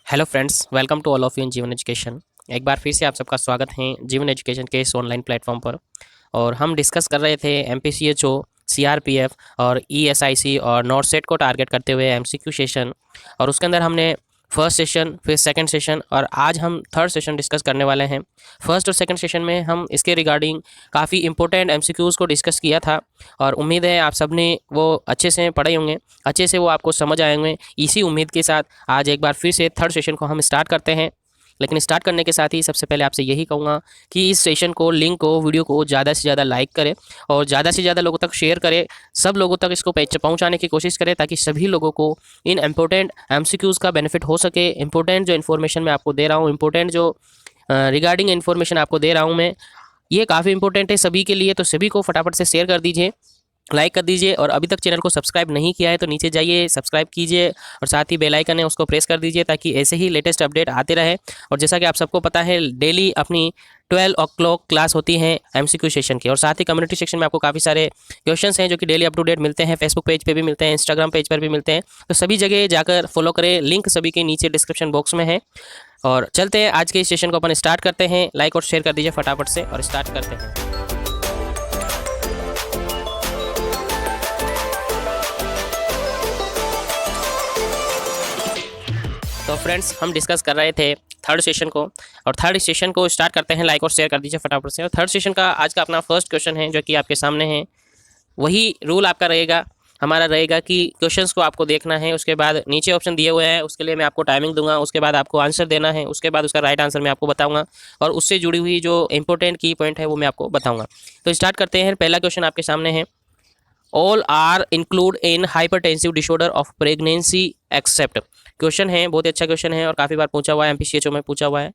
Hello friends, welcome to all of you in Jeevan education. एक बार फिर से आप सबका स्वागत है जीवन एजुकेशन के इस ऑनलाइन प्लेटफॉर्म पर। और हम डिस्कस कर रहे थे एमपीसीएचओ, सीआरपीएफ और ईएसआईसी और नॉर्थ सेट को टारगेट करते हुए एमसीक्यू सेशन। और उसके अंदर हमने फर्स्ट सेशन, फिर सेकंड सेशन और आज हम थर्ड सेशन डिस्कस करने वाले हैं। फर्स्ट और सेकंड सेशन में हम इसके रिगार्डिंग काफ़ी इंपॉर्टेंट एमसीक्यूज़ को डिस्कस किया था और उम्मीद है आप सब ने वो अच्छे से पढ़े होंगे, अच्छे से वो आपको समझ आए होंगे। इसी उम्मीद के साथ आज एक बार फिर से थर्ड सेशन को हम स्टार्ट करते हैं। लेकिन स्टार्ट करने के साथ ही सबसे पहले आपसे यही कहूँगा कि इस सेशन को, लिंक को, वीडियो को ज़्यादा से ज़्यादा लाइक करें और ज़्यादा से ज़्यादा लोगों तक शेयर करें। सब लोगों तक इसको पहुँचाने की कोशिश करें ताकि सभी लोगों को इन इम्पोर्टेंट एमसीक्यूज़ का बेनिफिट हो सके। इंपॉर्टेंट जो इन्फॉर्मेशन मैं आपको दे रहा हूँ, इंपॉर्टेंट जो रिगार्डिंग इन्फॉर्मेशन आपको दे रहा हूँ मैं, ये काफ़ी इंपॉर्टेंट है सभी के लिए। तो सभी को फटाफट से शेयर कर दीजिए, लाइक कर दीजिए और अभी तक चैनल को सब्सक्राइब नहीं किया है तो नीचे जाइए, सब्सक्राइब कीजिए और साथ ही बेल आइकन है उसको प्रेस कर दीजिए ताकि ऐसे ही लेटेस्ट अपडेट आते रहे। और जैसा कि आप सबको पता है, डेली अपनी 12 o'clock क्लास होती है एमसीक्यू सेशन की। और साथ ही कम्युनिटी सेक्शन में आपको काफ़ी सारे क्वेश्चंस हैं जो कि डेली अप टू डेट मिलते हैं। फेसबुक पेज पे भी मिलते हैं, इंस्टाग्राम पेज पर भी मिलते हैं। तो सभी जगह जाकर फॉलो करें, लिंक सभी के नीचे डिस्क्रिप्शन बॉक्स में है। और चलते हैं, आज के इस सेशन को अपन स्टार्ट करते हैं। लाइक और शेयर कर दीजिए फटाफट से और स्टार्ट करते हैं। तो फ्रेंड्स, हम डिस्कस कर रहे थे थर्ड सेशन को और थर्ड सेशन को स्टार्ट करते हैं। लाइक और शेयर कर दीजिए फटाफट से। और थर्ड सेशन का आज का अपना फर्स्ट क्वेश्चन है जो कि आपके सामने है। वही रूल आपका रहेगा, हमारा रहेगा कि क्वेश्चंस को आपको देखना है, उसके बाद नीचे ऑप्शन दिए हुए हैं, उसके लिए मैं आपको टाइमिंग दूंगा, उसके बाद आपको आंसर देना है, उसके बाद उसका राइट आंसर मैं आपको बताऊंगा और उससे जुड़ी हुई जो इंपॉर्टेंट की पॉइंट है वो मैं आपको बताऊंगा। तो स्टार्ट करते हैं। पहला क्वेश्चन आपके सामने है, all are include in hypertensive disorder of pregnancy except. Question है, बहुत ही अच्छा क्वेश्चन है और काफ़ी बार पूछा हुआ है, एमपीसीएचओ में पूछा हुआ है,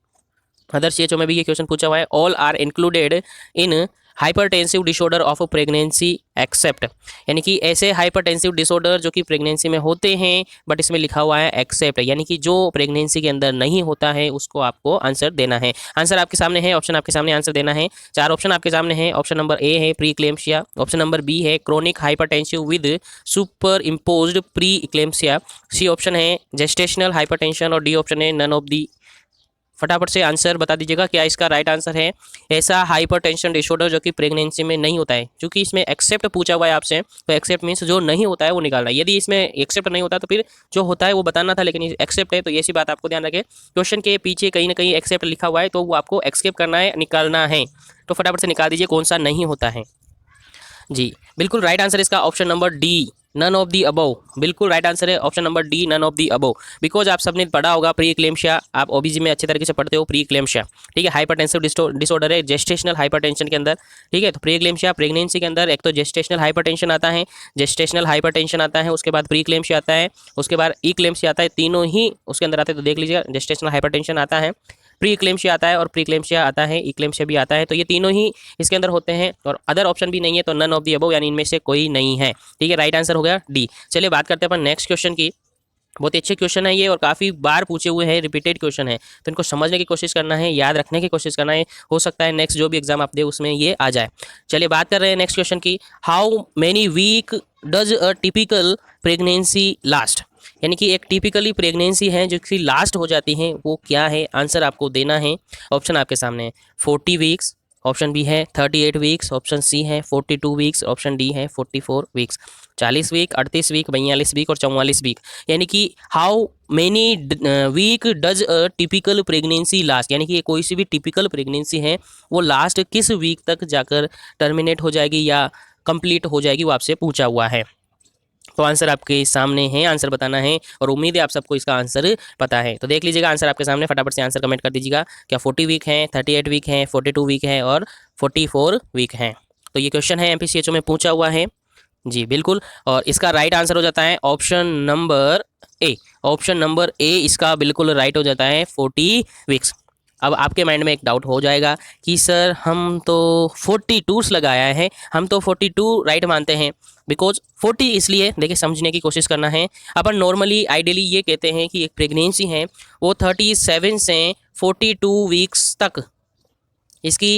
अदर सीएचओ में भी ये क्वेश्चन पूछा हुआ है। All are included in hypertensive disorder of pregnancy except, यानी कि ऐसे हाइपरटेंसिव डिसऑर्डर जो कि प्रेगनेंसी में होते हैं बट इसमें लिखा हुआ है एक्सेप्ट, यानी कि जो प्रेगनेंसी के अंदर नहीं होता है उसको आपको आंसर देना है। आंसर आपके सामने है, ऑप्शन आपके सामने, आंसर देना है। चार ऑप्शन आपके सामने है। ऑप्शन नंबर ए है pre eclampsia, option number B है chronic hypertensive with superimposed pre eclampsia, C option है जेस्टेशनल हाइपरटेंशन और डी ऑप्शन है नन ऑफ दी। फटाफट से आंसर बता दीजिएगा क्या इसका राइट आंसर है। ऐसा हाइपरटेंशन डिसऑर्डर जो कि प्रेगनेंसी में नहीं होता है, क्योंकि इसमें एक्सेप्ट पूछा हुआ है आपसे, तो एक्सेप्ट मीन्स जो नहीं होता है वो निकालना है। यदि इसमें एक्सेप्ट नहीं होता तो फिर जो होता है वो बताना था, लेकिन एक्सेप्ट है तो ऐसी बात आपको ध्यान रखें। क्वेश्चन के पीछे कहीं ना कहीं एक्सेप्ट लिखा हुआ है तो वो आपको एक्सेप्ट करना है, निकालना है। तो फटाफट से निकाल दीजिए कौन सा नहीं होता है। जी बिल्कुल राइट आंसर इसका option number D, none of the above. बिल्कुल राइट आंसर है option number D, none of the above. Because आप सबने पढ़ा होगा प्री इक्लेम्सिया, आप ओबीजी में अच्छे तरीके से पढ़ते हो प्री इक्लेम्सिया, ठीक है। हाइपरटेंसिव डिसऑर्डर है जेस्टेशनल हाइपरटेंशन के अंदर, ठीक है। तो प्री इक्लेम्सिया प्रेगनेंसी के अंदर एक तो जेस्टेशनल हाइपरटेंशन आता है, जेस्टेशनल हाइपरटेंशन आता है, उसके बाद प्री इक्लेम्सिया आता है, उसके बाद इक्लेम्सिया आता है। तीनों ही उसके अंदर आते हैं, तो देख लीजिएगा जेस्टेशनल हाइपरटेंशन आता है, प्री इक्लेम्सिया आता है और प्री इक्लेम्सिया आता है, इक्लेम्सिया भी आता है। तो ये तीनों ही इसके अंदर होते हैं और अदर ऑप्शन भी नहीं है, तो नन ऑफ दी अबव, यानी इनमें से कोई नहीं है, ठीक है। राइट आंसर हो गया डी। चलिए बात करते हैं अपन नेक्स्ट क्वेश्चन की। बहुत ही अच्छे क्वेश्चन है ये और काफ़ी बार पूछे हुए हैं, रिपीटेड क्वेश्चन है, तो इनको समझने की कोशिश करना है, याद रखने की कोशिश करना है। हो सकता है नेक्स्ट जो भी एग्जाम आप दे उसमें ये आ जाए। चलिए बात कर रहे हैं नेक्स्ट क्वेश्चन की। How many week does a typical pregnancy last, यानी कि एक टिपिकली प्रेगनेंसी है जो कि लास्ट हो जाती है, वो क्या है। आंसर आपको देना है। ऑप्शन आपके सामने है 40 वीक्स, ऑप्शन बी है 38 वीक्स, ऑप्शन सी है 42 वीक्स, ऑप्शन डी है 44 वीक्स। 40 वीक, 38 वीक, 42 वीक और 44 वीक, यानी कि how many week does a typical pregnancy last, यानी कि कोई सी भी टिपिकल प्रेगनेंसी है वो लास्ट किस वीक तक जाकर टर्मिनेट हो जाएगी या कंप्लीट हो जाएगी, वो आपसे पूछा हुआ है। तो आंसर आपके सामने है, आंसर बताना है और उम्मीद है आप सबको इसका आंसर पता है। तो देख लीजिएगा आंसर आपके सामने, फटाफट से आंसर कमेंट कर दीजिएगा। क्या 40 वीक है, 38 वीक है, 42 वीक है और 44 वीक है। तो ये क्वेश्चन है एमपीसीएचओ में पूछा हुआ है। जी बिल्कुल, और इसका राइट आंसर हो जाता है ऑप्शन नंबर ए। ऑप्शन नंबर ए इसका बिल्कुल राइट हो जाता है 40 वीक्स। अब आपके माइंड में एक डाउट हो जाएगा कि सर हम तो 42 लगाया है, हम तो 42 राइट मानते हैं। बिकॉज 40 इसलिए, देखिए समझने की कोशिश करना है। अपन नॉर्मली आइडियली ये कहते हैं कि एक प्रेगनेंसी है वो 37 से 42 वीक्स तक इसकी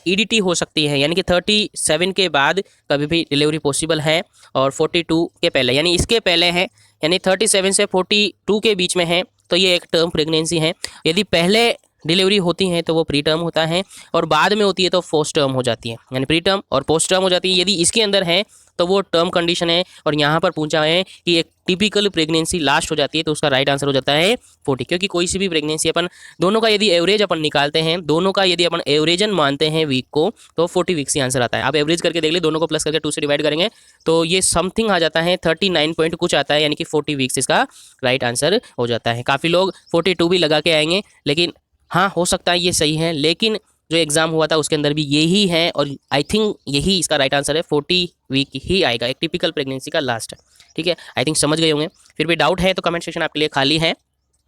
ईडीटी हो सकती है, यानी कि 37 के बाद कभी भी डिलीवरी पॉसिबल है और 42 के पहले, यानी इसके पहले है, यानी 37 से 42 के बीच में है तो ये एक टर्म प्रेगनेंसी है। यदि पहले डिलीवरी होती है तो वो प्री टर्म होता है, और बाद में होती है तो पोस्ट टर्म हो जाती है, यानी प्री टर्म और पोस्ट टर्म हो जाती है। यदि इसके अंदर है तो वो टर्म कंडीशन है। और यहाँ पर पूछा है कि एक टिपिकल प्रेगनेंसी लास्ट हो जाती है, तो उसका राइट आंसर हो जाता है 40। क्योंकि कोई सी भी प्रेगनेंसी अपन दोनों का यदि एवरेज अपन निकालते हैं, दोनों का यदि अपन एवरेजन मानते हैं वीक को, तो 40 वीक्स ही आंसर आता है। आप एवरेज करके देख ले, दोनों को प्लस करके 2 से डिवाइड करेंगे तो ये समथिंग आ जाता है 39 पॉइंट कुछ आता है, यानी कि 40 वीक्स इसका राइट आंसर हो जाता है। काफ़ी लोग 42 भी लगा के आएंगे, लेकिन हाँ हो सकता है ये सही है, लेकिन जो एग्जाम हुआ था उसके अंदर भी यही है, और आई थिंक यही इसका राइट आंसर है। 40 वीक ही आएगा, एक टिपिकल प्रेगनेंसी का लास्ट है। ठीक है, आई थिंक समझ गए होंगे। फिर भी डाउट है तो कमेंट सेक्शन आपके लिए खाली है,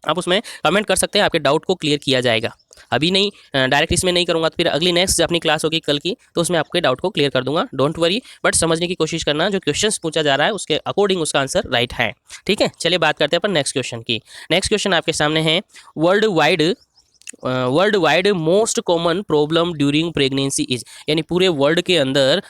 आप उसमें कमेंट कर सकते हैं, आपके डाउट को क्लियर किया जाएगा। अभी नहीं, डायरेक्ट इसमें नहीं करूँगा, तो फिर अगली नेक्स्ट अपनी क्लास होगी कल की, तो उसमें आपके डाउट को क्लियर कर दूंगा। डोंट वरी, बट समझने की कोशिश करना, जो क्वेश्चंस पूछा जा रहा है उसके अकॉर्डिंग उसका आंसर राइट है। ठीक है, चलिए बात करते हैं अपन नेक्स्ट क्वेश्चन की। नेक्स्ट क्वेश्चन आपके सामने है, world wide most common problem during pregnancy is, यानी पूरे वर्ल्ड के अंदर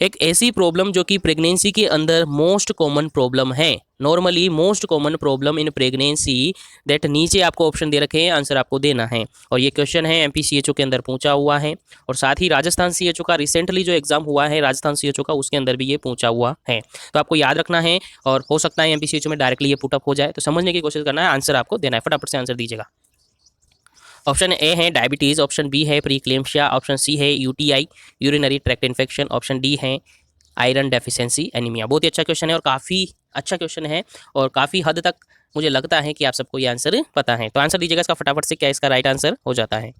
एक ऐसी प्रॉब्लम जो कि प्रेगनेंसी के अंदर मोस्ट कॉमन प्रॉब्लम है। Normally most common problem in pregnancy that, नीचे आपको ऑप्शन दे रखे हैं, आंसर आपको देना है। और ये क्वेश्चन है एमपीसीएचओ के अंदर पूछा हुआ है, और साथ ही राजस्थान सीएचओ का रिसेंटली जो एग्जाम हुआ है राजस्थान सीएचओ का, उसके अंदर भी ये पूछा हुआ है। तो आपको याद रखना है, और हो सकता है एमपीसीएचओ में डायरेक्टली ये पुटअप हो जाए, तो समझने की कोशिश करना है, आंसर आपको देना है। फटाफट से आंसर दीजिएगा। ऑप्शन ए है डायबिटीज़, ऑप्शन बी है प्रीक्लेम्शिया, ऑप्शन सी है UTI urinary tract infection, option D है आयरन डेफिशिएंसी एनीमिया। बहुत ही अच्छा क्वेश्चन है, और काफ़ी अच्छा क्वेश्चन है, और काफ़ी हद तक मुझे लगता है कि आप सबको ये आंसर पता है। तो आंसर दीजिएगा इसका फटाफट से, क्या इसका राइट आंसर हो जाता है।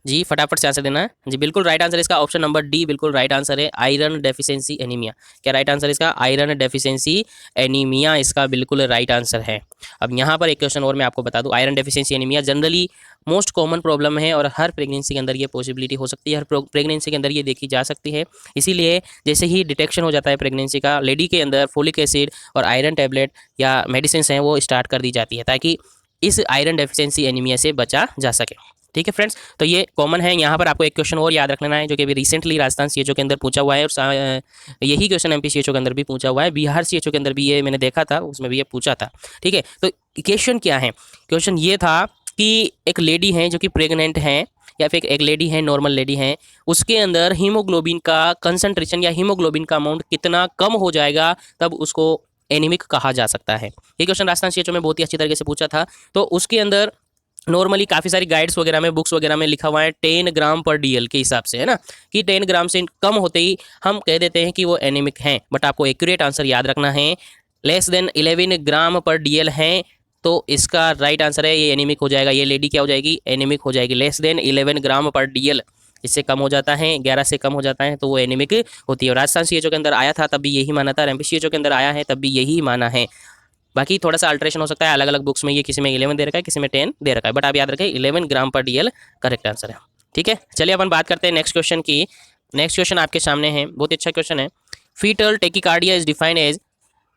जी फटाफट से आंसर देना है। जी बिल्कुल राइट आंसर इसका ऑप्शन नंबर डी बिल्कुल राइट आंसर है, आयरन डेफिशिएंसी एनीमिया। क्या राइट आंसर इसका? आयरन डेफिशिएंसी एनीमिया इसका बिल्कुल राइट आंसर है। अब यहाँ पर एक क्वेश्चन और मैं आपको बता दूं, iron deficiency anaemia generally most common problem है, और हर प्रेगनेंसी के अंदर ये पॉसिबिलिटी हो सकती है, हर प्रेगनेंसी के अंदर ये देखी जा सकती है। इसीलिए जैसे ही डिटेक्शन हो जाता है प्रेगनेंसी का, लेडी के अंदर फोलिक एसिड और आयरन टैबलेट या मेडिसिन हैं वो स्टार्ट कर दी जाती है, ताकि इस आयरन डेफिशिएंसी एनीमिया से बचा जा सके। ठीक है फ्रेंड्स, तो ये कॉमन है। यहाँ पर आपको एक क्वेश्चन और याद रखना है, जो कि अभी रिसेंटली राजस्थान सीएचओ के अंदर पूछा हुआ है, और यही क्वेश्चन एमपी सीएचओ के अंदर भी पूछा हुआ है, बिहार सीएचओ के अंदर भी ये मैंने देखा था, उसमें भी ये पूछा था। ठीक है, तो क्वेश्चन क्या है? क्वेश्चन ये था कि एक लेडी है जो कि प्रेग्नेंट है, या फिर एक लेडी है, नॉर्मल लेडी है, उसके अंदर हीमोग्लोबिन का कंसंट्रेशन या हीमोग्लोबिन का अमाउंट कितना कम हो जाएगा तब उसको एनीमिक कहा जा सकता है। ये क्वेश्चन राजस्थान सीएचओ में बहुत ही अच्छी तरीके से पूछा था। तो उसके अंदर नॉर्मली काफ़ी सारी गाइड्स वगैरह में, बुक्स वगैरह में लिखा हुआ है 10 ग्राम पर डीएल के हिसाब से, है ना, कि 10 ग्राम से कम होते ही हम कह देते हैं कि वो एनीमिक हैं। बट आपको एक्यूरेट आंसर याद रखना है, लेस देन 11 ग्राम पर डीएल है तो इसका राइट आंसर है ये एनीमिक हो जाएगा। ये लेडी क्या हो जाएगी? एनीमिक हो जाएगी। लेस देन 11 ग्राम पर डीएल, इससे कम हो जाता है, 11 से कम हो जाता है तो वो एनीमिक होती है। राजस्थान सीएचओ के अंदर आया था तब भी यही माना था, एमपी सीएचओ के अंदर आया है तब भी यही माना है। बाकी थोड़ा सा अल्ट्रेशन हो सकता है, अलग अलग बुक्स में ये किसी में 11 दे रखा है, किसी में 10 दे रखा है, बट आप याद रखें 11 ग्राम पर डीएल करेक्ट आंसर है। ठीक है, चलिए अपन बात करते हैं नेक्स्ट क्वेश्चन की। नेक्स्ट क्वेश्चन आपके सामने है, बहुत ही अच्छा क्वेश्चन है। Fetal tachycardia is defined as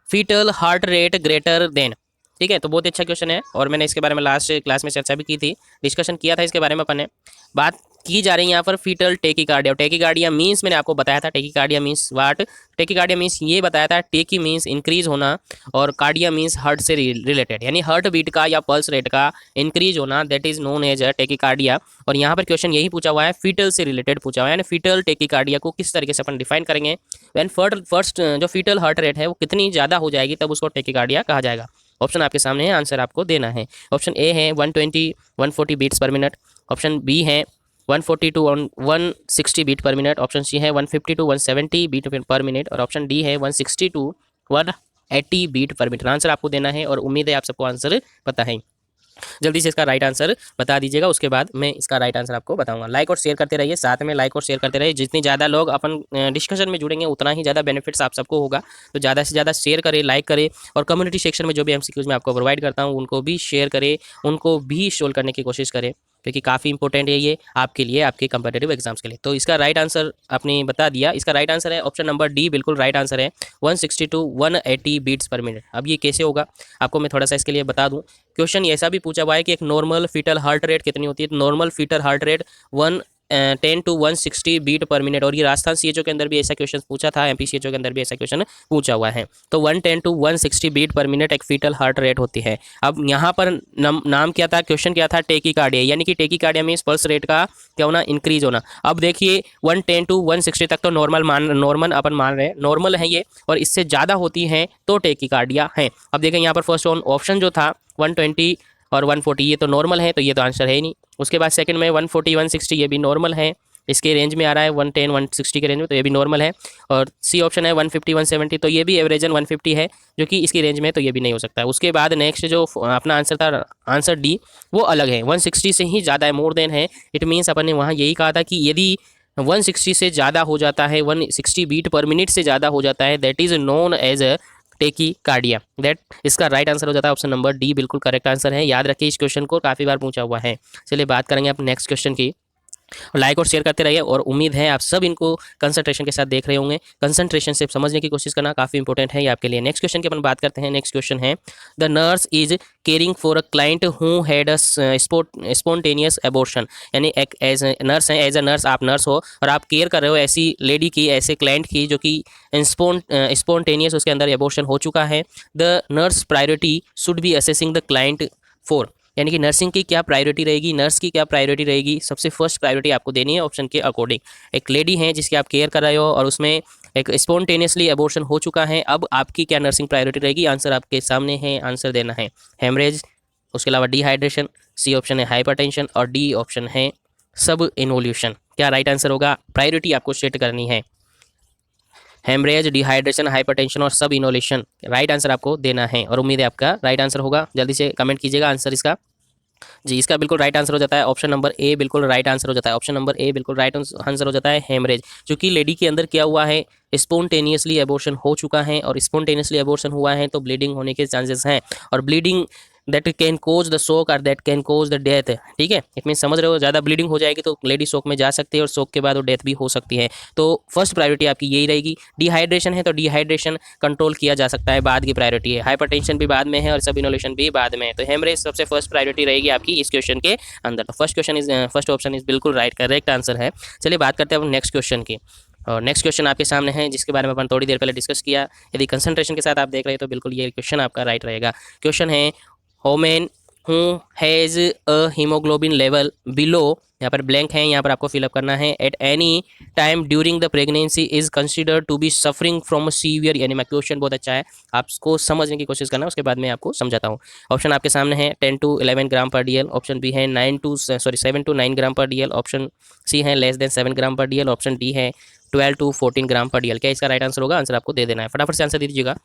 fetal heart rate greater than. ठीक है, तो बहुत ही अच्छा क्वेश्चन है, और मैंने इसके बारे में लास्ट क्लास में चर्चा भी की थी, डिस्कशन किया था इसके बारे में। अपन ने बात की जा रही है यहाँ पर फीटल टेकिकार्डिया। टेकिकार्डिया मीन्स मैंने आपको बताया था, tachycardia means what? Tachycardia means ये बताया था, टेकी मीन्स इंक्रीज होना, और कार्डिया मीन्स हार्ट से रिलेटेड, यानी हार्ट बीट का या पल्स रेट का इंक्रीज होना, that is known as tachycardia. और यहाँ पर क्वेश्चन यही पूछा हुआ है, फीटल से रिलेटेड पूछा हुआ है, यानी फीटल टेकिकार्डिया को किस तरीके से अपन डिफाइन करेंगे? व्हेन फर्स्ट जो फीटल हार्ट रेट है वो कितनी ज़्यादा हो जाएगी तब उसको टेकिकार्डिया कहा जाएगा। ऑप्शन आपके सामने है, आंसर आपको देना है। ऑप्शन ए है 120-140 बीट्स पर मिनट, ऑप्शन बी है 140 to 160 beat per minute, option C है 150 to 170 बीट पर मिनट, और ऑप्शन डी है 160 to 180 beat per minute. Answer आपको देना है, और उम्मीद है आप सबको आंसर पता है। जल्दी से इसका राइट आंसर बता दीजिएगा, उसके बाद मैं इसका राइट आंसर आपको बताऊंगा। लाइक और शेयर करते रहिए, साथ में लाइक और शेयर करते रहिए। जितनी ज़्यादा लोग अपन डिस्कशन में जुड़ेंगे उतना ही ज़्यादा बेनिफिट्स आप सबको होगा। तो ज़्यादा से ज़्यादा शेयर करें, लाइक करें, और कम्युनिटी सेक्शन में जो भी एमसीक्यूज मैं आपको प्रोवाइड करता हूँ उनको भी शेयर करें, उनको भी सोल्व करने की कोशिश करें, क्योंकि काफ़ी इंपॉर्टेंट है ये आपके लिए, आपके कंपेटिटिव एग्जाम्स के लिए। तो इसका राइट आंसर आपने बता दिया, इसका राइट आंसर है ऑप्शन नंबर डी, बिल्कुल राइट आंसर है 160 to 180 बीट्स पर मिनट। अब ये कैसे होगा आपको मैं थोड़ा सा इसके लिए बता दूं। क्वेश्चन ऐसा भी पूछा हुआ है कि एक नॉर्मल फीटल हार्ट रेट कितनी होती है? तो normal fetal heart rate 110 to 160 beat per minute. और ये राजस्थान सीएचओ के अंदर भी ऐसा क्वेश्चन पूछा था, एमपी सीएचओ के अंदर भी ऐसा क्वेश्चन पूछा हुआ है। तो 110 टू 160 बीट पर मिनट एक फीटल हार्ट रेट होती है। अब यहाँ पर नाम क्या था, क्वेश्चन क्या था, टेकीकार्डिया, यानी कि टेकीकार्डिया मींस पल्स रेट का क्या होना, इंक्रीज होना। अब देखिए 110 टू 160 तक तो नॉर्मल अपन मान रहे हैं, नॉर्मल है ये, और इससे ज़्यादा होती है तो टेकीकार्डिया है। अब देखें यहाँ पर फर्स्ट ऑप्शन जो था 120 और 140 ये तो नॉर्मल है, तो ये तो आंसर है ही नहीं। उसके बाद सेकंड में 140 160 ये भी नॉर्मल है, इसके रेंज में आ रहा है 110 160 के रेंज में, तो ये भी नॉर्मल है। और सी ऑप्शन है 150 170, तो ये भी एवरेजन 150 है जो कि इसकी रेंज में, तो ये भी नहीं हो सकता। उसके बाद नेक्स्ट जो अपना आंसर था, आंसर डी, वो अलग है, 160 से ही ज़्यादा है, मोर देन है। इट मीन्स अपन ने वहाँ यही कहा था कि यदि 160 से ज़्यादा हो जाता है, 160 बीट पर मिनट से ज़्यादा हो जाता है, that is known as a tachycardia. That इसका राइट आंसर हो जाता है ऑप्शन नंबर डी, बिल्कुल करेक्ट आंसर है। याद रखिए, इस क्वेश्चन को काफ़ी बार पूछा हुआ है। चलिए बात करेंगे आप नेक्स्ट क्वेश्चन की। लाइक और शेयर करते रहिए, और उम्मीद है आप सब इनको कंसंट्रेशन के साथ देख रहे होंगे। कंसंट्रेशन से समझने की कोशिश करना काफ़ी इंपॉर्टेंट है ये आपके लिए। नेक्स्ट क्वेश्चन की अपन बात करते हैं। नेक्स्ट क्वेश्चन है, the nurse is caring for a client who had a spontaneous abortion. यानी एक एज नर्स है, एज अ नर्स आप नर्स हो और आप केयर कर रहे हो ऐसी लेडी की, ऐसे क्लाइंट की जो कि स्पॉन्टेनियस उसके अंदर एबॉर्शन हो चुका है। The nurse priority should be assessing the client for, यानी कि नर्सिंग की क्या प्रायोरिटी रहेगी, नर्स की क्या प्रायोरिटी रहेगी, सबसे फर्स्ट प्रायोरिटी आपको देनी है ऑप्शन के अकॉर्डिंग। एक लेडी है जिसकी आप केयर कर रहे हो और उसमें एक स्पॉन्टेनियसली एबॉर्शन हो चुका है, अब आपकी क्या नर्सिंग प्रायोरिटी रहेगी, आंसर आपके सामने है, आंसर देना है हेमरेज, उसके अलावा डिहाइड्रेशन, सी ऑप्शन है हाइपरटेंशन, और डी ऑप्शन है सब इन्वोल्यूशन। क्या राइट आंसर होगा, प्रायोरिटी आपको सेट करनी है, हेमरेज, डिहाइड्रेशन, हाइपरटेंशन और सब इनोलेशन, राइट आंसर आपको देना है। और उम्मीद है आपका राइट आंसर होगा, जल्दी से कमेंट कीजिएगा आंसर इसका। जी, इसका बिल्कुल राइट आंसर हो जाता है ऑप्शन नंबर ए, बिल्कुल राइट आंसर हो जाता है ऑप्शन नंबर ए, बिल्कुल राइट आंसर हो जाता है हेमरेज। क्योंकि लेडी के अंदर क्या हुआ है, स्पॉन्टेनियसली एबॉर्शन हो चुका है, और स्पॉन्टेनियसली एबॉर्शन हुआ है तो ब्लीडिंग होने के चांसेस हैं, और bleeding that can cause the shock और that can cause the death. ठीक है, इट मीन समझ रहे हो, ज़्यादा ब्लीडिंग हो जाएगी तो लेडी शोक में जा सकती है, और शोक के बाद वो डेथ भी हो सकती है। तो फर्स्ट प्रायोरिटी आपकी यही रहेगी। डिहाइड्रेशन है तो डिहाइड्रेशन कंट्रोल किया जा सकता है, बाद की प्रायोरिटी है। हाइपरटेंशन भी बाद में है और सब इनोलेशन भी बाद में है। तो हेमरेज सबसे फर्स्ट प्रायोरिटी रहेगी आपकी इस क्वेश्चन के अंदर। तो फर्स्ट ऑप्शन इज बिल्कुल राइट करेक्ट आंसर है। चलिए बात करते हैं अब नेक्स्ट क्वेश्चन की। और नेक्स्ट क्वेश्चन आपके सामने है जिसके बारे में अपन थोड़ी देर पहले डिस्कस किया। यदि कंसंट्रेशन के साथ आप देख रहे हैं तो बिल्कुल ये क्वेश्चन आपका राइट रहेगा। क्वेश्चन है, women who has a haemoglobin level below, यहाँ पर ब्लैंक है, यहाँ पर आपको फिलअप करना है, at any time during the pregnancy is considered to be suffering from severe anaemia. Question बहुत अच्छा है, आपको समझने की कोशिश करना, उसके बाद मैं आपको समझाता हूँ। ऑप्शन आपके सामने है 10 to 11 ग्राम पर डीएल, ऑप्शन बी है 7 to 9 ग्राम पर डीएल, ऑप्शन सी है लेस देन 7 ग्राम पर डीएल, ऑप्शन डी है 12 to 14 ग्राम पर डीएल। क्या इसका राइट आंसर होगा, आंसर आपको दे देना है, फटाफट से आंसर दे दीजिएगा।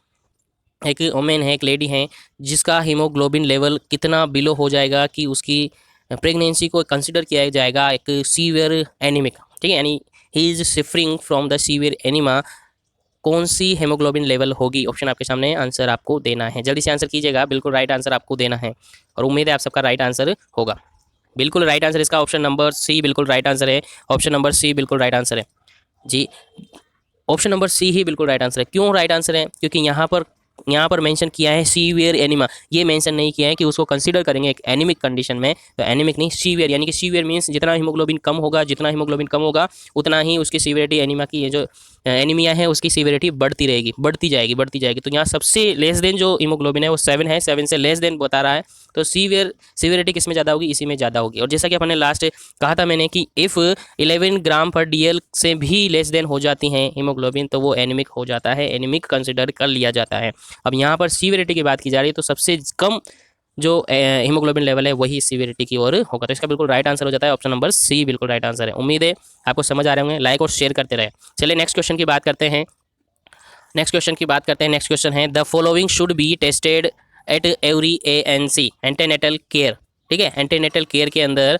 एक वोमेन है, एक लेडी है जिसका हीमोग्लोबिन लेवल कितना बिलो हो जाएगा कि उसकी प्रेगनेंसी को कंसिडर किया जाएगा एक सीवियर एनीमिक। ठीक है, यानी he is suffering from the severe enema, कौन सी हेमोग्लोबिन लेवल होगी, ऑप्शन आपके सामने, आंसर आपको देना है, जल्दी से आंसर कीजिएगा, बिल्कुल राइट आंसर आपको देना है, और उम्मीद है आप सबका राइट आंसर होगा। बिल्कुल राइट आंसर इसका ऑप्शन नंबर सी बिल्कुल राइट आंसर है, ऑप्शन नंबर सी बिल्कुल राइट आंसर है जी, ऑप्शन नंबर सी ही बिल्कुल राइट आंसर है। क्यों राइट आंसर है, क्योंकि यहाँ पर मेंशन किया है सीवियर एनीमा, ये मेंशन नहीं किया है कि उसको कंसीडर करेंगे एक एनीमिक कंडीशन में, तो एनीमिक नहीं सीवियर, यानी कि सीवियर मींस जितना हीमोग्लोबिन कम होगा, जितना हीमोग्लोबिन कम होगा उतना ही उसकी सीवियरिटी, एनीमा की ये जो एनीमिया है उसकी सीवियरिटी बढ़ती रहेगी, बढ़ती जाएगी। तो यहाँ सबसे लेस देन जो हीमोग्लोबिन है वो 7 है, 7 से लेस देन बता रहा है, तो सीवियरिटी किस में ज़्यादा होगी, इसी में ज़्यादा होगी। और जैसा कि अपने लास्ट कहा था मैंने कि इफ़ 11 ग्राम पर डीएल से भी लेस देन हो जाती हैं हीमोग्लोबिन तो वो एनीमिक हो जाता है, एनीमिक कंसिडर कर लिया जाता है। अब यहाँ पर सीवियरिटी की बात की जा रही है तो सबसे कम जो हीमोग्लोबिन लेवल है वही सीवियरिटी की ओर होगा, तो इसका बिल्कुल राइट आंसर हो जाता है ऑप्शन नंबर सी, बिल्कुल राइट आंसर है। उम्मीद है आपको समझ आ रहे होंगे, लाइक और शेयर करते रहे। चलिए नेक्स्ट क्वेश्चन की बात करते हैं। नेक्स्ट क्वेश्चन है, the following should be tested at every ANC, antenatal care. ठीक है, एंटीनेटल केयर के अंदर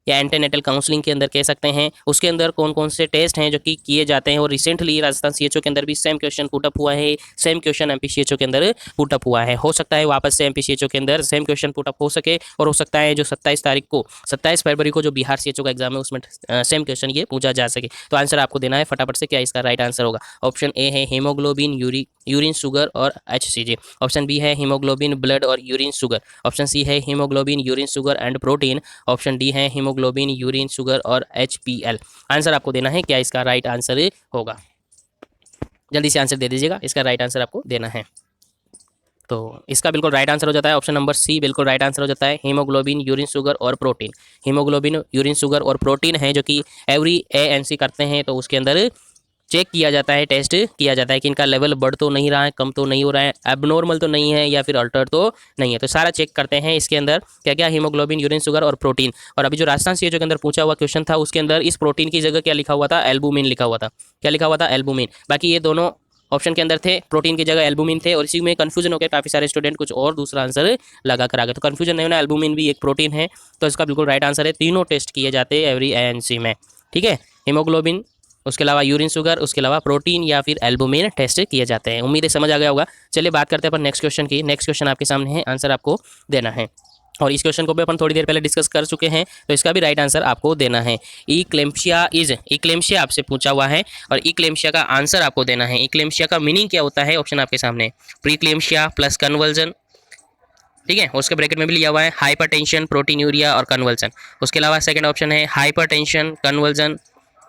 या एंटीनेटल काउंसलिंग के अंदर कह सकते हैं, उसके अंदर कौन कौन से टेस्ट हैं जो कि किए जाते हैं। और रिसेंटली राजस्थान सीएचओ के अंदर भी सेम क्वेश्चन पुटअप हुआ है, सेम क्वेश्चन एमपी सीएचओ के अंदर पुटअप हुआ है। हो सकता है वापस से एमपी सीएचओ के अंदर सेम क्वेश्चन पुटअप हो सके, और हो सकता है जो 27 फरवरी को जो बिहार सीएचओ का एग्जाम है उसमें सेम क्वेश्चन ये पूछा जा सके। तो आंसर आपको देना है फटाफट से, क्या इसका राइट आंसर होगा। ऑप्शन ए है हीमोग्लोबिन, यूरिन शुगर और HCG, ऑप्शन बी है हीमोग्लोबिन, ब्लड और यूरिन शुगर, ऑप्शन सी है haemoglobin, urine sugar and protein, option D है हीमोग्लोबिन हीमोग्लोबिन, यूरिन, शुगर और HPL। आंसर आपको देना है, क्या इसका राइट आंसर होगा। जल्दी से आंसर दे दीजिएगा, इसका राइट आंसर आपको देना है। तो इसका बिल्कुल राइट आंसर हो जाता है ऑप्शन नंबर सी, बिल्कुल राइट आंसर हो जाता है हीमोग्लोबिन, यूरिन, शुगर और प्रोटीन। हीमोग्लोबिन, यूरिन, शुगर और प्रोटीन है जो कि एवरी ANC करते हैं, तो उसके अंदर चेक किया जाता है, टेस्ट किया जाता है कि इनका लेवल बढ़ तो नहीं रहा है, कम तो नहीं हो रहा है, एबनॉर्मल तो नहीं है या फिर अल्टर तो नहीं है। तो सारा चेक करते हैं इसके अंदर क्या क्या, हीमोग्लोबिन, यूरिन, शुगर और प्रोटीन। और अभी जो राजस्थान सीएचओ के अंदर पूछा हुआ क्वेश्चन था उसके अंदर इस प्रोटीन की जगह क्या लिखा हुआ था, एल्बुमिन लिखा हुआ था। क्या लिखा हुआ था, एल्बुमिन। बाकी ये दोनों ऑप्शन के अंदर थे, प्रोटीन की जगह एल्बुमिन थे, और इसी में कंफ्यूजन हो गया, काफ़ी सारे स्टूडेंट कुछ और दूसरा आंसर लगा कर आ गए। तो कंफ्यूजन नहीं होना, एल्बुमिन भी एक प्रोटीन है, तो इसका बिल्कुल राइट आंसर है। तीनों टेस्ट किए जाते हैं एवरी ANC में, ठीक है। हीमोग्लोबिन, उसके अलावा यूरिन, शुगर, उसके अलावा प्रोटीन या फिर एल्बुमिन टेस्ट किए जाते हैं। उम्मीद है समझ आ गया होगा। चलिए बात करते हैं अपन नेक्स्ट क्वेश्चन की। नेक्स्ट क्वेश्चन आपके सामने है, आंसर आपको देना है, और इस क्वेश्चन को भी अपन थोड़ी देर पहले डिस्कस कर चुके हैं, तो इसका भी राइट आंसर आपको देना है। इक्लेम्शिया आपसे पूछा हुआ है, और इक्लेम्शिया का आंसर आपको देना है। इक्लेम्शिया का मीनिंग क्या होता है, ऑप्शन आपके सामने, प्रीक्लेम्शिया प्लस कन्वर्जन, ठीक है, उसके ब्रैकेट में भी लिया हुआ है हाइपरटेंशन, प्रोटीनूरिया और कन्वर्जन। उसके अलावा सेकंड ऑप्शन है हाइपरटेंशन, कन्वर्जन,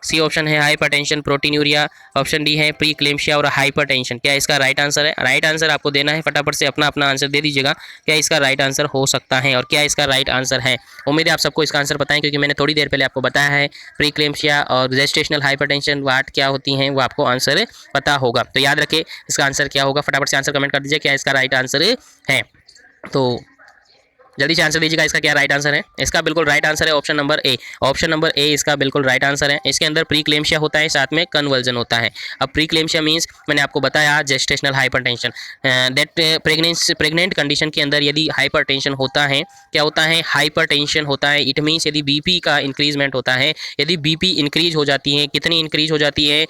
सी ऑप्शन है हाइपरटेंशन, प्रोटीनूरिया, ऑप्शन डी है प्रीक्लेम्शिया और हाइपरटेंशन। क्या इसका राइट आंसर है, राइट आंसर आपको देना है। फटाफट से अपना अपना आंसर दे दीजिएगा, क्या इसका राइट आंसर हो सकता है और क्या इसका राइट आंसर है। उम्मीद है आप सबको इसका आंसर पता है, क्योंकि मैंने थोड़ी देर पहले आपको बताया है प्रीक्लेम्शिया और जेस्टेशनल हाइपरटेंशन वाट क्या होती हैं, वो आपको आंसर पता होगा। तो याद रखिए इसका आंसर क्या होगा, फटाफट से आंसर कमेंट कर दीजिए, क्या इसका राइट आंसर है। तो जल्दी से आंसर दीजिएगा, इसका क्या राइट आंसर है। इसका बिल्कुल राइट आंसर है ऑप्शन नंबर ए। ऑप्शन नंबर ए इसका बिल्कुल राइट आंसर है। इसके अंदर प्रीक्लेम्शिया होता है, साथ में कन्वर्जन होता है। अब प्रीक्लेम्शिया मींस मैंने आपको बताया gestational hypertension, that pregnant condition के अंदर यदि हाइपरटेंशन होता है, क्या होता है, हाइपरटेंशन होता है। इट मीन्स यदि बीपी का इंक्रीजमेंट होता है, यदि बीपी इंक्रीज हो जाती है, कितनी इंक्रीज हो जाती है,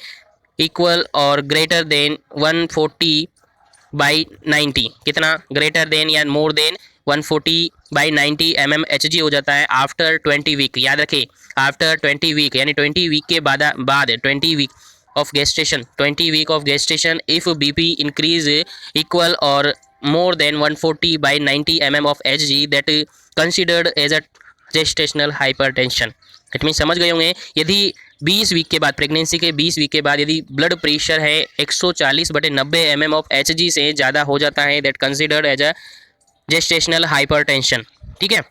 इक्वल और ग्रेटर देन 140/90, कितना ग्रेटर देन या मोर देन 140/90 mmHg हो जाता है आफ्टर 20 वीक। याद रखिए आफ्टर 20 वीक, यानी 20 वीक के बाद 20 week of gestation, 20 week of gestation, if BP increase equal or more than 140/90 mm of Hg, that considered as a gestational hypertension. It mean समझ गए होंगे, यदि 20 वीक के बाद, प्रेगनेंसी के 20 वीक के बाद यदि ब्लड प्रेशर है 140/90 mm of Hg से ज़्यादा हो जाता है, that considered as a gestational hypertension, ठीक है।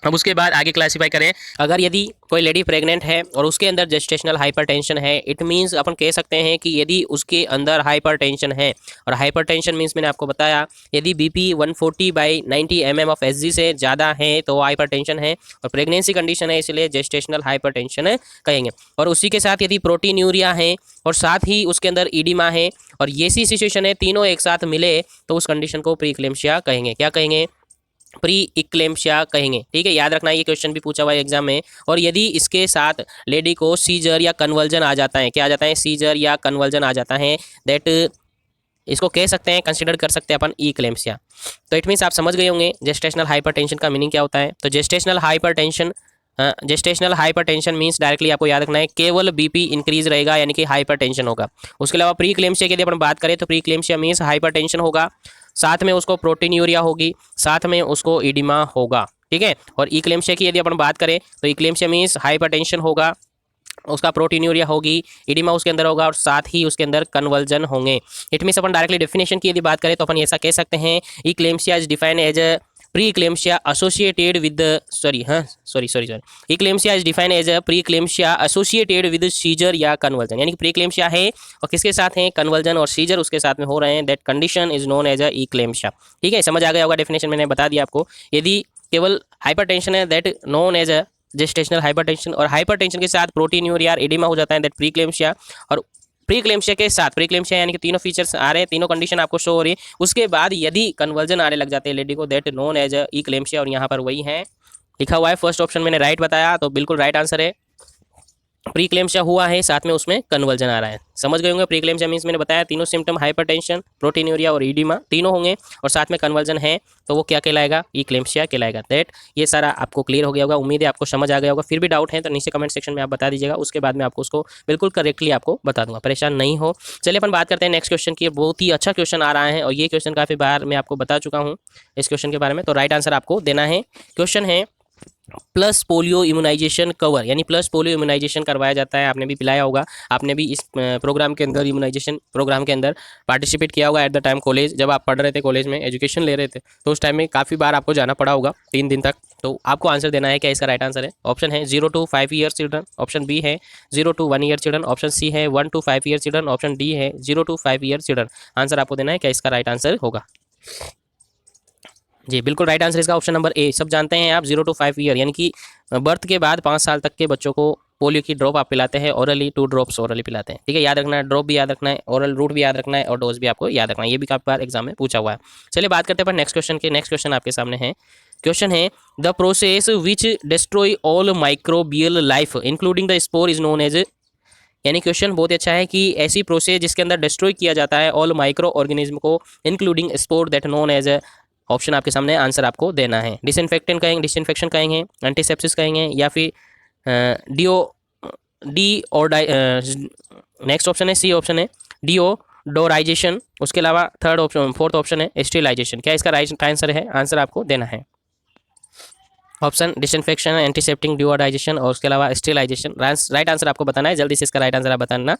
अब उसके बाद आगे क्लासीफाई करें, अगर यदि कोई लेडी प्रेग्नेंट है और उसके अंदर जेस्टेशनल हाइपरटेंशन है, इट मींस अपन कह सकते हैं कि यदि उसके अंदर हाइपरटेंशन है, और हाइपरटेंशन मींस मैंने आपको बताया यदि बीपी 140/90 mm of Hg से ज़्यादा है तो वो हाइपरटेंशन है, और प्रेगनेंसी कंडीशन है इसलिए जेस्टेशनल हाइपरटेंशन कहेंगे। और उसी के साथ यदि प्रोटीनूरिया है और साथ ही उसके अंदर ईडिमा है और ये सी सिचुएशन है, तीनों एक साथ मिले तो उस कंडीशन को प्रीक्लेम्शिया कहेंगे। क्या कहेंगे, प्री इक्लेम्शिया कहेंगे, ठीक है। याद रखना ये क्वेश्चन भी पूछा हुआ है एग्जाम में। और यदि इसके साथ लेडी को सीजर या कन्वर्जन आ जाता है, क्या आ जाता है, सीजर या कन्वर्जन आ जाता है, दैट इसको कह सकते हैं, कंसिडर कर सकते हैं अपन इक्लेम्शिया। तो इट मीन्स आप समझ गए होंगे जेस्टेशनल हाइपरटेंशन का मीनिंग क्या होता है। तो जेस्टेशनल हाइपरटेंशन मींस डायरेक्टली आपको याद रखना है केवल बीपी इंक्रीज रहेगा, यानी कि हाइपरटेंशन होगा। उसके अलावा प्री क्लेम्शिया की यदि अपन बात करें तो प्री क्लेम्शिया मींस हाइपरटेंशन होगा, साथ में उसको प्रोटीनूरिया होगी, साथ में उसको ईडिमा होगा, ठीक है। और इक्लेम्शिया की यदि अपन बात करें तो इक्लेम्शिया मींस हाइपरटेंशन होगा, उसका प्रोटीनूरिया होगी, ईडिमा उसके अंदर होगा और साथ ही उसके अंदर कन्वर्जन होंगे। It means upon directly definition की यदि बात करें तो अपन ऐसा कह सकते हैं, eclampsia is defined as a pre-eclampsia associated with the eclampsia is defined as a pre-eclampsia associated with seizure या convulsion, यानी कि pre-eclampsia है और किसके साथ है, convulsion और seizure उसके साथ में हो रहे हैं, that condition is known as a eclampsia, ठीक है। समझ आ गया होगा, डेफिनेशन मैंने बता दिया आपको। यदि केवल हाइपरटेंशन है that known as a gestational hypertension, और हाइपरटेंशन के साथ प्रोटीनूरिया और एडिमा हो जाता है दैट प्रीक्लेम्शिया, और प्रीक्लेम्शिया के साथ प्रीक्लेम्शिया यानी कि तीनों फीचर्स आ रहे हैं, तीनों कंडीशन आपको शो हो रही है। उसके बाद यदि कन्वर्जन आने लग जाते हैं लेडी को, दैट नोन एज इक्लेम्शिया, और यहाँ पर वही है लिखा हुआ है। फर्स्ट ऑप्शन मैंने राइट बताया, तो बिल्कुल राइट आंसर है। प्रीक्लेम्शिया हुआ है, साथ में उसमें कन्वर्जन आ रहा है। समझ गए होंगे, प्रीक्लेम्शिया मींस मैंने बताया तीनों सिम्टम हाइपरटेंशन, प्रोटीनूरिया और ईडिमा तीनों होंगे और साथ में कन्वर्जन है, तो वो क्या कहलाएगा, इक्लेम्शिया कहलाएगा। दैट ये सारा आपको क्लियर हो गया होगा, उम्मीद है आपको समझ आ गया होगा। फिर भी डाउट है तो नीचे कमेंट सेक्शन में आप बता दीजिएगा, उसके बाद मैं आपको उसको बिल्कुल करेक्टली आपको बता दूंगा, परेशान नहीं हो। चलिए अपन बात करते हैं नेक्स्ट क्वेश्चन की। बहुत ही अच्छा क्वेश्चन आ रहा है और ये क्वेश्चन काफ़ी बार मैं आपको बता चुका हूँ इस क्वेश्चन के बारे में, तो राइट आंसर आपको देना है। क्वेश्चन है प्लस पोलियो इम्यूनाइजेशन कवर, यानी प्लस पोलियो इम्यूनाइजेशन करवाया जाता है। आपने भी पिलाया होगा, आपने भी इस प्रोग्राम के अंदर, इम्यूनाइजेशन प्रोग्राम के अंदर पार्टिसिपेट किया होगा एट द टाइम कॉलेज, जब आप पढ़ रहे थे, कॉलेज में एजुकेशन ले रहे थे, तो उस टाइम में काफ़ी बार आपको जाना पड़ा होगा 3 दिन तक। तो आपको आंसर देना है क्या इसका राइट आंसर है। ऑप्शन है 0 to 5 year children, option B है 0 to 1 year children, option C है 1 to 5 year children, option D है 0 to 5 ईयर चिल्ड्रन। आंसर आपको देना है क्या इसका राइट आंसर होगा। जी बिल्कुल राइट आंसर इसका ऑप्शन नंबर ए। सब जानते हैं आप 0 to 5 ईयर यानी कि बर्थ के बाद 5 साल तक के बच्चों को पोलियो की ड्रॉप आप पिलाते हैं, ओरली 2 ड्रॉप्स ओरली पिलाते हैं। ठीक है, याद रखना है, ड्रॉप भी याद रखना है, ओरल रूट भी याद रखना है, और डोज भी आपको याद रखना है। ये भी काफी बार एग्जाम में पूछा हुआ है। चलिए बात करते हैं नेक्स्ट क्वेश्चन के। नेक्स्ट क्वेश्चन आपके सामने है। क्वेश्चन है the process which destroy all microbial life including the spore is known as, यानी क्वेश्चन बहुत अच्छा है कि ऐसी प्रोसेस जिसके अंदर डिस्ट्रॉय किया जाता है ऑल माइक्रो ऑर्गेनिज्म को including spore that known as. Option आपके सामने, आंसर आपको देना है। डिसइंफेक्टेंट कहेंगे, डिसइंफेक्शन कहेंगे, एंटीसेप्सिस कहेंगे, या फिर डीओ डी और नेक्स्ट ऑप्शन है सी ऑप्शन है डीओडोराइजेशन। उसके अलावा थर्ड ऑप्शन, फोर्थ ऑप्शन है स्टेरिलाइजेशन। क्या इसका राइट आंसर है, आंसर आपको देना है। ऑप्शन डिसइंफेक्शन, एंटीसेप्टिक, डिओडाइजेशन और उसके अलावा स्टेरिलाइजेशन। राइट आंसर आपको बताना है, जल्दी से इसका राइट आंसर आप बताना,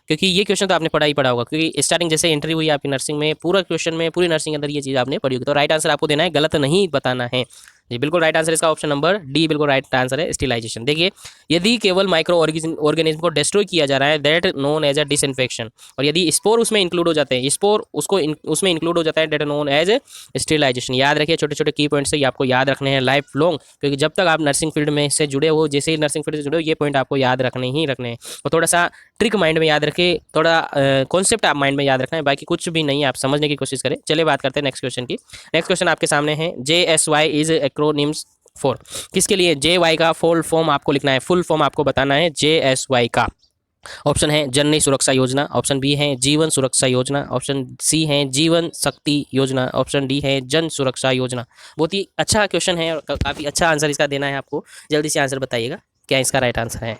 क्योंकि ये क्वेश्चन तो आपने पढ़ा ही पढ़ा होगा, क्योंकि स्टार्टिंग जैसे एंट्री हुई आपकी नर्सिंग में, पूरा क्वेश्चन में, पूरी नर्सिंग के अंदर ये चीज़ आपने पढ़ी होगी। तो राइट आंसर आपको देना है, गलत नहीं बताना है। जी बिल्कुल राइट आंसर इसका ऑप्शन नंबर डी बिल्कुल राइट आंसर है, स्टेरिलाइजेशन। देखिए, यदि केवल माइक्रो ऑर्गेनिज्म को डिस्ट्रॉय किया जा रहा है that known as a disinfection, और यदि स्पोर उसमें इंक्लूड हो जाते हैं, स्पोर उसको उसमें इंक्लूड हो जाता है, दैट नोन एज स्टेरिलाइजेशन। याद रखिए, छोटे छोटे की पॉइंट्स से आपको याद रखने हैं लाइफ लॉन्ग, क्योंकि जब तक आप नर्सिंग फील्ड में से जुड़े हो, जैसे ही नर्सिंग फील्ड से जुड़े हो, ये पॉइंट आपको याद रखने ही रखने हैं। और थोड़ा सा ट्रिक माइंड में याद रखें, थोड़ा कॉन्सेप्ट आप माइंड में याद रखना है, बाकी कुछ भी नहीं है, आप समझने की कोशिश करें। चलिए बात करते हैं नेक्स्ट क्वेश्चन की। नेक्स्ट क्वेश्चन आपके सामने है JSY इज एक्रोनिम्स फॉर, किसके लिए JY का फुल फॉर्म आपको लिखना है, फुल फॉर्म आपको बताना है JSY का। ऑप्शन है जननी सुरक्षा योजना, ऑप्शन बी है जीवन सुरक्षा योजना, ऑप्शन सी है जीवन शक्ति योजना, ऑप्शन डी है जन सुरक्षा योजना। बहुत ही अच्छा क्वेश्चन है और काफ़ी अच्छा आंसर इसका देना है आपको। जल्दी से आंसर बताइएगा क्या इसका राइट आंसर है।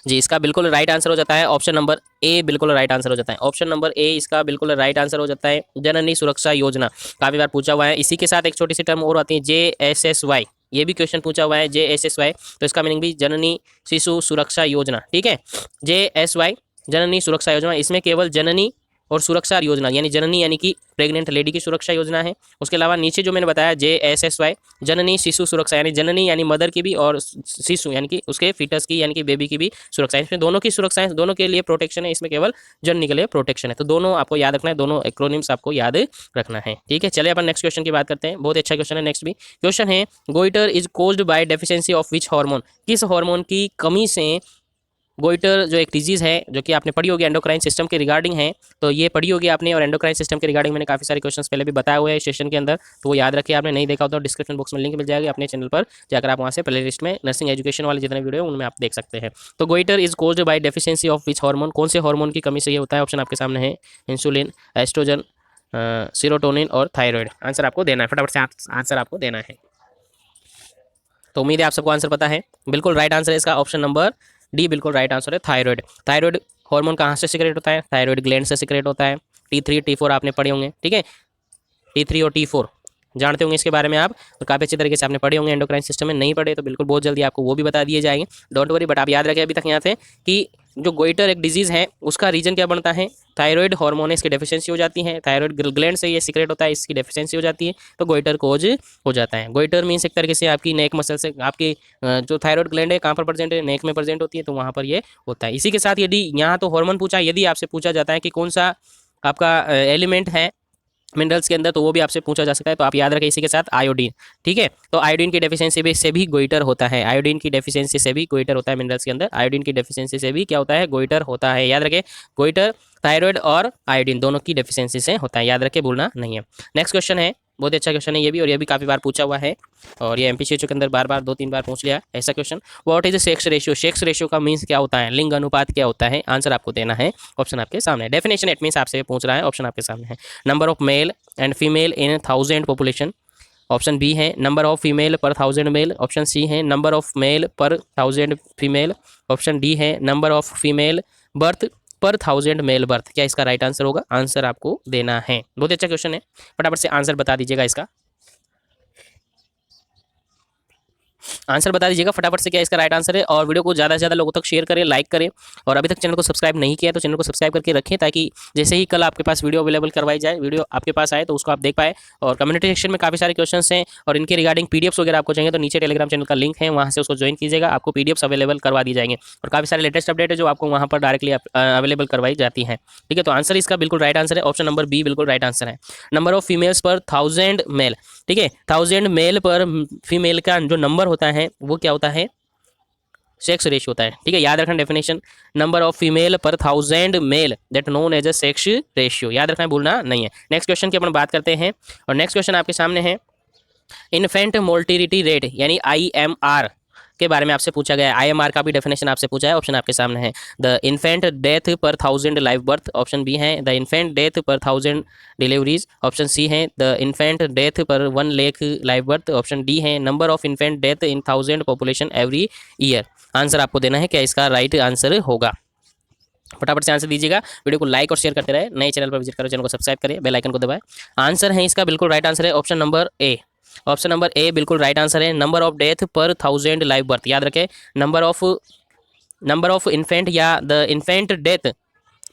जी इसका बिल्कुल राइट आंसर हो जाता है ऑप्शन नंबर ए, बिल्कुल राइट आंसर हो जाता है। ऑप्शन नंबर ए इसका बिल्कुल राइट आंसर हो जाता है, जननी सुरक्षा योजना। काफ़ी बार पूछा हुआ है। इसी के साथ एक छोटी सी टर्म और आती है JSSY, ये भी क्वेश्चन पूछा हुआ है JSSY, तो इसका मीनिंग भी जननी शिशु सुरक्षा योजना। ठीक है, JSY जननी सुरक्षा योजना, इसमें केवल जननी और सुरक्षा योजना, यानी जननी यानी कि प्रेग्नेंट लेडी की सुरक्षा योजना है। उसके अलावा नीचे जो मैंने बताया JSSY जननी शिशु सुरक्षा, यानी जननी यानी मदर की भी और शिशु यानी कि उसके फीटस की यानी कि बेबी की भी सुरक्षा है। इसमें दोनों की सुरक्षा है, दोनों के लिए प्रोटेक्शन है, इसमें केवल जननी के लिए प्रोटेक्शन है। तो दोनों आपको याद रखना है, दोनों एक्रोनिम्स आपको याद रखना है। ठीक है, चलिए अपन नेक्स्ट क्वेश्चन की बात करते हैं। बहुत अच्छा क्वेश्चन है नेक्स्ट भी। क्वेश्चन है goitre is caused by deficiency of which hormone, किस हार्मोन की कमी से गोइटर जो एक डिजीज़ है, जो कि आपने पढ़ी होगी, एंडोक्राइन सिस्टम के रिगार्डिंग है, तो ये पढ़ी होगी आपने। और एंडोक्राइन सिस्टम के रिगार्डिंग मैंने काफ़ी सारे क्वेश्चंस पहले भी बताए हुए हैं सेशन के अंदर, तो वो याद रखिए। आपने नहीं देखा हो तो डिस्क्रिप्शन बॉक्स में लिंक मिल जाएगी, अपने चैनल पर जाकर आप वहाँ से प्ले लिस्ट में नर्सिंग एजुकेशन वाले जितने वीडियो है उनमें आप देख सकते हैं। तो goitre is caused by deficiency of which hormone, कौन से हार्मोन की कमी से ये होता है। ऑप्शन आपके सामने है इंसुलिन, एस्ट्रोजन, सीरोटोनिन और थायराइड। आंसर आपको देना है, फटाफट से आंसर आपको देना है। तो उम्मीद है आप सबको आंसर पता है। बिल्कुल राइट आंसर है इसका ऑप्शन नंबर डी, बिल्कुल राइट आंसर है थायराइड। थायराइड हार्मोन कहाँ से सिक्रेट होता है, थायराइड ग्लैंड से सिक्रेट होता है। T3 T4 आपने पढ़े होंगे, ठीक है, T3 और T4 जानते होंगे इसके बारे में आप, और काफ़ी अच्छे तरीके से आपने पढ़े होंगे। एंडोक्राइन सिस्टम में नहीं पढ़े तो बिल्कुल बहुत जल्दी आपको वो भी बता दिए जाएंगे, डोंट वरी। बट आप याद रखें अभी तक यहाँ से कि जो गोइटर एक डिजीज़ है उसका रीजन क्या बनता है, थायराइड हार्मोन, इसकी डेफिशिएंसी हो जाती है। थायराइड ग्लैंड से ये सीक्रेट होता है, इसकी डेफिशिएंसी हो जाती है तो गोइटर कोज हो जाता है। गोइटर मीन्स एक तरीके से आपकी नेक मसल से आपकी जो थायराइड ग्लैंड है कहाँ पर प्रेजेंट है, नेक में प्रेजेंट होती है, तो वहाँ पर ये होता है। इसी के साथ यदि यहाँ तो हार्मोन पूछा, यदि आपसे पूछा जाता है कि कौन सा आपका एलिमेंट है मिनरल्स के अंदर, तो वो भी आपसे पूछा जा सकता है। तो आप याद रखें इसी के साथ आयोडीन। ठीक है, तो आयोडीन की डेफिशिएंसी से भी गोइटर होता है, आयोडीन की डेफिशिएंसी से भी गोइटर होता है। मिनरल्स के अंदर आयोडीन की डेफिशिएंसी से भी क्या होता है, गोइटर होता है। याद रखें, गोइटर थायराइड और आयोडीन दोनों की डेफिशिएंसी से होता है, याद रखें, भूलना नहीं है। नेक्स्ट क्वेश्चन है, बहुत अच्छा क्वेश्चन है ये भी, और ये भी काफ़ी बार पूछा हुआ है, और ये MPCHO के अंदर बार बार 2-3 बार पूछ लिया ऐसा question. What is sex ratio, sex ratio का मीन्स क्या होता है, लिंग अनुपात क्या होता है। आंसर आपको देना है, ऑप्शन आपके सामने है। डेफिनेशन इट मीन्स आपसे पूछ रहा है, ऑप्शन आपके सामने है। Number of male and female in 1000 population, option B है number of female per 1000 mail, option C है नंबर ऑफ मेल पर 1000 फीमेल, ऑप्शन डी है नंबर ऑफ फीमेल बर्थ पर 1000 मेल बर्थ। क्या इसका राइट आंसर होगा, आंसर आपको देना है। बहुत अच्छा क्वेश्चन है, फटाफट से आंसर बता दीजिएगा इसका। आंसर बता दीजिएगा फटाफट से क्या इसका राइट आंसर है, और वीडियो को ज़्यादा से ज़्यादा लोगों तक शेयर करें, लाइक करें, और अभी तक चैनल को सब्सक्राइब नहीं किया तो चैनल को सब्सक्राइब करके रखें, ताकि जैसे ही कल आपके पास वीडियो अवेलेबल करवाई जाए, वीडियो आपके पास आए तो उसको आप देख पाए। और कम्युनिटी सेक्शन में काफ़ी सारे क्वेश्चन हैं, और इनके रिगार्डिंग पीडीएफ्स वगैरह आपको चाहिए तो नीचे टेलीग्राम चैनल का लिंक है, वहाँ से उसको ज्वाइन कीजिएगा, आपको पीडीएफ्स अवेलेबल करवा दी जाएंगे, और काफ़ी सारे लेटेस्ट अपडेट है जो आपको वहाँ पर डायरेक्टली अवेलेबल करवाई जाती हैं। ठीक है, तो आंसर इसका बिल्कुल राइट आंसर है, ऑप्शन नंबर बी बिल्कुल राइट आंसर है। नंबर ऑफ फीमेल्स पर 1000 मेल, ठीक है, 1000 मेल पर फीमेल का जो नंबर होता है वो क्या होता है, सेक्स रेशियो होता है। ठीक है, याद रखना definition, number of female per 1000 male that known as a sex ratio, याद रखना है, भूलना नहीं है। नेक्स्ट क्वेश्चन की अपन बात करते हैं, और नेक्स्ट क्वेश्चन आपके सामने है इन्फेंट मोर्टिलिटी रेट यानी IMR के बारे में आपसे पूछा गया है। IMR का भी डेफिनेशन आपसे पूछा है, ऑप्शन आपके सामने है द इन्फेंट डेथ पर 1000 लाइव बर्थ, ऑप्शन बी है द इन्फेंट डेथ पर 1000 डिलीवरीज, ऑप्शन सी है the infant death per 1 lakh live birth, option D है number of infant death in 1000 population every year. Answer आपको देना है, क्या इसका राइट आंसर होगा, फटाफट से आंसर दीजिएगा। वीडियो को लाइक और शेयर करते रहे, नए चैनल पर विजिट करो, चैनल को सब्सक्राइब करें, बेल आइकन को दबाएं। आंसर है इसका बिल्कुल राइट आंसर है ऑप्शन नंबर ए, ऑप्शन नंबर ए बिल्कुल राइट आंसर है। नंबर ऑफ डेथ पर 1000 लाइव बर्थ, याद रखें, नंबर ऑफ इन्फेंट या the infant death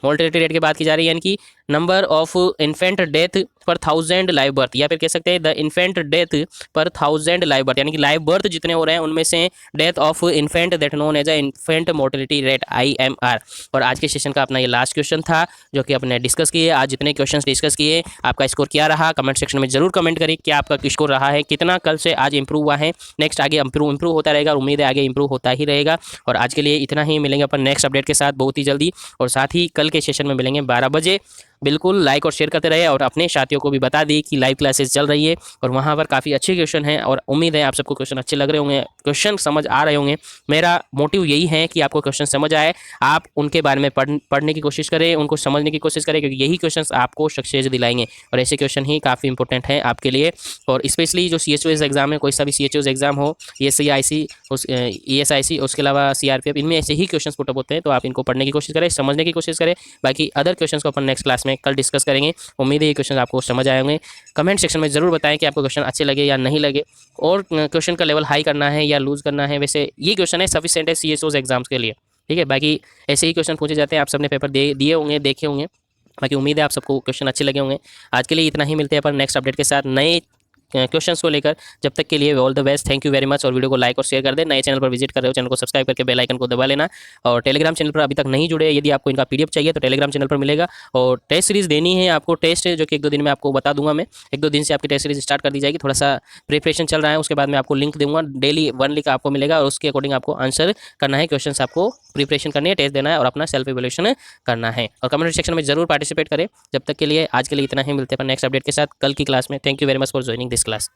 mortality rate की बात की जा रही है, यानी कि नंबर ऑफ इन्फेंट डेथ पर 1000 लाइव बर्थ, या फिर कह सकते हैं द इन्फेंट डेथ पर 1000 लाइव बर्थ, यानी कि लाइव बर्थ जितने हो रहे हैं उनमें से death of infant that known as a infant mortality rate IMR। और आज के सेशन का अपना ये लास्ट क्वेश्चन था जो कि अपने डिस्कस किए। आज जितने क्वेश्चन डिस्कस किए आपका स्कोर क्या रहा, कमेंट सेक्शन में जरूर कमेंट करिए क्या आपका स्कोर रहा है, कितना कल से आज इंप्रूव हुआ है, नेक्स्ट आगे इंप्रूव होता रहेगा, और उम्मीद है आगे इंप्रूव होता ही रहेगा। और आज के लिए इतना ही, मिलेंगे अपन नेक्स्ट अपडेट के साथ बहुत ही जल्दी, और साथ ही कल के सेशन में मिलेंगे 12 बजे। बिल्कुल लाइक और शेयर करते रहे, और अपने साथियों को भी बता दी कि लाइव क्लासेस चल रही है, और वहाँ पर काफ़ी अच्छे क्वेश्चन हैं, और उम्मीद है आप सबको क्वेश्चन अच्छे लग रहे होंगे, क्वेश्चन समझ आ रहे होंगे। मेरा मोटिव यही है कि आपको क्वेश्चन समझ आए, आप उनके बारे में पढ़ने की कोशिश करें, उनको समझने की कोशिश करें, क्योंकि यही क्वेश्चन आपको सक्सेस दिलाएंगे, और ऐसे क्वेश्चन ही काफ़ी इंपॉर्टेंट है आपके लिए। और स्पेशली जो CHOS एग्जाम है, कोई सा भी CHOS एग्जाम हो, ESIC, उसके अलावा CRPF, इनमें ऐसे ही क्वेश्चन पुटअप होते हैं, तो आप इनको पढ़ने की कोशिश करें, समझने की कोशिश करें। बाकी अदर क्वेश्चन को अपन नेक्स्ट क्लास में कल डिस्कस करेंगे। उम्मीद है ये क्वेश्चन आपको समझ आए होंगे। कमेंट सेक्शन में ज़रूर बताएं कि आपको क्वेश्चन अच्छे लगे या नहीं लगे, और क्वेश्चन का लेवल हाई करना है या लूज करना है। वैसे ये क्वेश्चन है सफिशिएंट है CHOS एग्जाम्स के लिए, ठीक है। बाकी ऐसे ही क्वेश्चन पूछे जाते हैं, आप सबने पेपर दिए होंगे, देखे होंगे। बाकी उम्मीद है आप सबको क्वेश्चन अच्छे लगे होंगे। आज के लिए इतना ही, मिलते हैं पर नेक्स्ट अपडेट के साथ नए क्वेश्चंस को लेकर। जब तक के लिए all the best, thank you very much, और वीडियो को लाइक और शेयर कर दें। नए चैनल पर विजिट कर रहे हो, चैनल को सब्सक्राइब करके बेल आइकन को दबा लेना, और टेलीग्राम चैनल पर अभी तक नहीं जुड़े, यदि आपको इनका PDF चाहिए तो टेलीग्राम चैनल पर मिलेगा। और टेस्ट सीरीज देनी है आपको, टेस्ट जो कि 1-2 दिन में आपको बता दूंगा मैं, 1-2 दिन से आपकी टेस्ट सीरीज स्टार्ट कर दी जाएगी। थोड़ा सा प्रिपरेशन चल रहा है, उसके बाद मैं आपको लिंक दूंगा, डेली 1 लिंक आपको मिलेगा, और उसके अकॉर्डिंग आपको आंसर करना है, क्वेश्चन आपको प्रिपरेशन करनी है, टेस्ट देना है, और अपना सेल्फ इवैल्यूएशन करना है। और कमेंट सेक्शन में जरूर पार्टिसिपेट करें। जब तक के लिए आज के लिए इतना ही, मिलते हैं नेक्स्ट अपडेट के साथ कल की क्लास में। Thank you very much for joining this class.